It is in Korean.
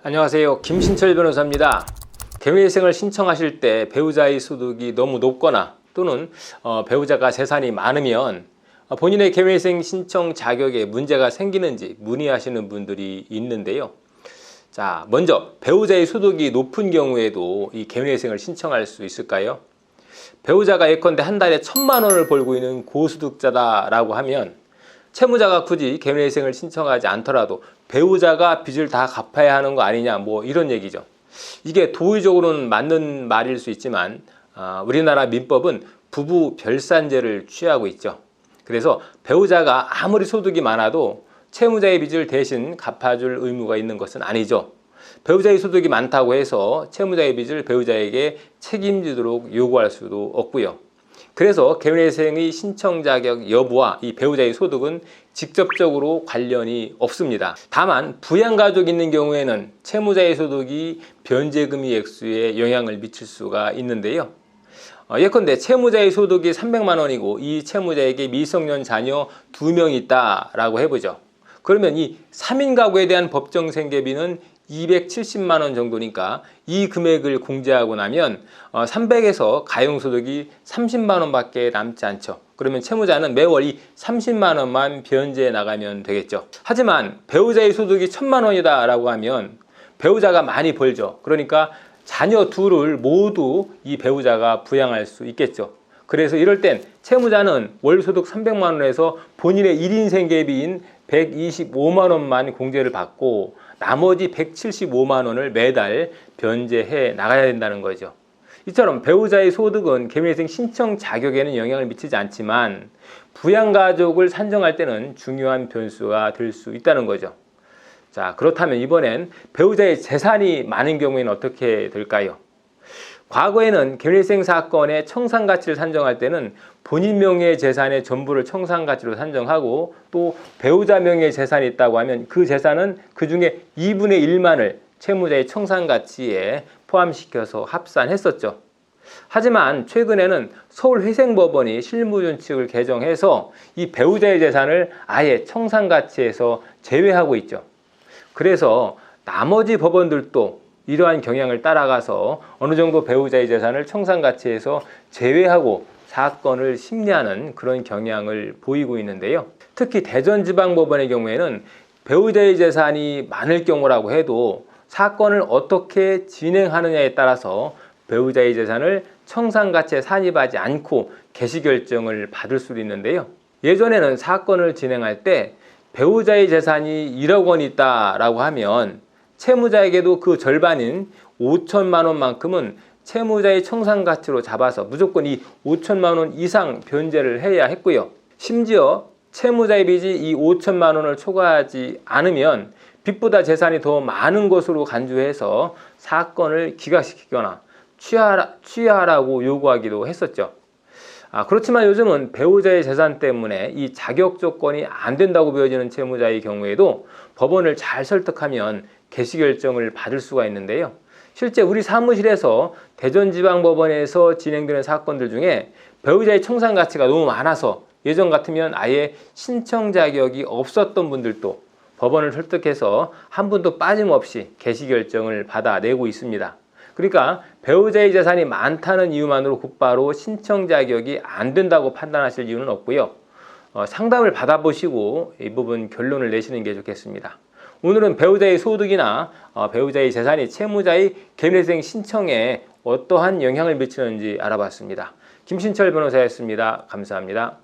안녕하세요. 김신철 변호사입니다. 개미회생을 신청하실 때 배우자의 소득이 너무 높거나 또는 배우자가 재산이 많으면 본인의 개미회생 신청 자격에 문제가 생기는지 문의하시는 분들이 있는데요. 자, 먼저 배우자의 소득이 높은 경우에도 이 개미회생을 신청할 수 있을까요? 배우자가 예컨대 한 달에 1,000만 원을 벌고 있는 고소득자다라고 하면 채무자가 굳이 개미회생을 신청하지 않더라도 배우자가 빚을 다 갚아야 하는 거 아니냐, 뭐 이런 얘기죠. 이게 도의적으로는 맞는 말일 수 있지만 우리나라 민법은 부부 별산제를 취하고 있죠. 그래서 배우자가 아무리 소득이 많아도 채무자의 빚을 대신 갚아줄 의무가 있는 것은 아니죠. 배우자의 소득이 많다고 해서 채무자의 빚을 배우자에게 책임지도록 요구할 수도 없고요. 그래서 개미회생의 신청 자격 여부와 이 배우자의 소득은 직접적으로 관련이 없습니다. 다만 부양가족이 있는 경우에는 채무자의 소득이 변제금의 액수에 영향을 미칠 수가 있는데요. 예컨대 채무자의 소득이 300만 원이고 이 채무자에게 미성년 자녀 2명이 있다라고 해보죠. 그러면 이 3인 가구에 대한 법정 생계비는 270만 원 정도니까 이 금액을 공제하고 나면 300에서 가용소득이 30만 원밖에 남지 않죠. 그러면 채무자는 매월 이 30만 원만 변제해 나가면 되겠죠. 하지만 배우자의 소득이 1,000만 원이다 라고 하면 배우자가 많이 벌죠. 그러니까 자녀 둘을 모두 이 배우자가 부양할 수 있겠죠. 그래서 이럴 땐 채무자는 월 소득 300만 원에서 본인의 1인 생계비인 125만 원만 공제를 받고 나머지 175만 원을 매달 변제해 나가야 된다는 거죠. 이처럼 배우자의 소득은 개미회생 신청 자격에는 영향을 미치지 않지만 부양가족을 산정할 때는 중요한 변수가 될 수 있다는 거죠. 자, 그렇다면 이번엔 배우자의 재산이 많은 경우에는 어떻게 될까요? 과거에는 개미회생 사건의 청산가치를 산정할 때는 본인 명의의 재산의 전부를 청산가치로 산정하고 또 배우자 명의의 재산이 있다고 하면 그 재산은 그 중에 2분의 1만을 채무자의 청산가치에 포함시켜서 합산했었죠. 하지만 최근에는 서울회생법원이 실무준칙을 개정해서 이 배우자의 재산을 아예 청산가치에서 제외하고 있죠. 그래서 나머지 법원들도 이러한 경향을 따라가서 어느 정도 배우자의 재산을 청산가치에서 제외하고 사건을 심리하는 그런 경향을 보이고 있는데요. 특히 대전지방법원의 경우에는 배우자의 재산이 많을 경우라고 해도 사건을 어떻게 진행하느냐에 따라서 배우자의 재산을 청산가치에 산입하지 않고 개시결정을 받을 수도 있는데요. 예전에는 사건을 진행할 때 배우자의 재산이 1억 원이 있다라고 하면 채무자에게도 그 절반인 5천만 원만큼은 채무자의 청산가치로 잡아서 무조건 이 5천만 원 이상 변제를 해야 했고요. 심지어 채무자의 빚이 이 5천만 원을 초과하지 않으면 빚보다 재산이 더 많은 것으로 간주해서 사건을 기각시키거나 취하라고 요구하기도 했었죠. 그렇지만 요즘은 배우자의 재산 때문에 이 자격 조건이 안 된다고 보여지는 채무자의 경우에도 법원을 잘 설득하면 개시결정을 받을 수가 있는데요. 실제 우리 사무실에서 대전지방법원에서 진행되는 사건들 중에 배우자의 청산가치가 너무 많아서 예전 같으면 아예 신청 자격이 없었던 분들도 법원을 설득해서 한 분도 빠짐없이 개시결정을 받아내고 있습니다. 그러니까 배우자의 재산이 많다는 이유만으로 곧바로 신청 자격이 안 된다고 판단하실 이유는 없고요. 상담을 받아보시고 이 부분 결론을 내시는 게 좋겠습니다. 오늘은 배우자의 소득이나 배우자의 재산이 채무자의 개미회생 신청에 어떠한 영향을 미치는지 알아봤습니다. 김신철 변호사였습니다. 감사합니다.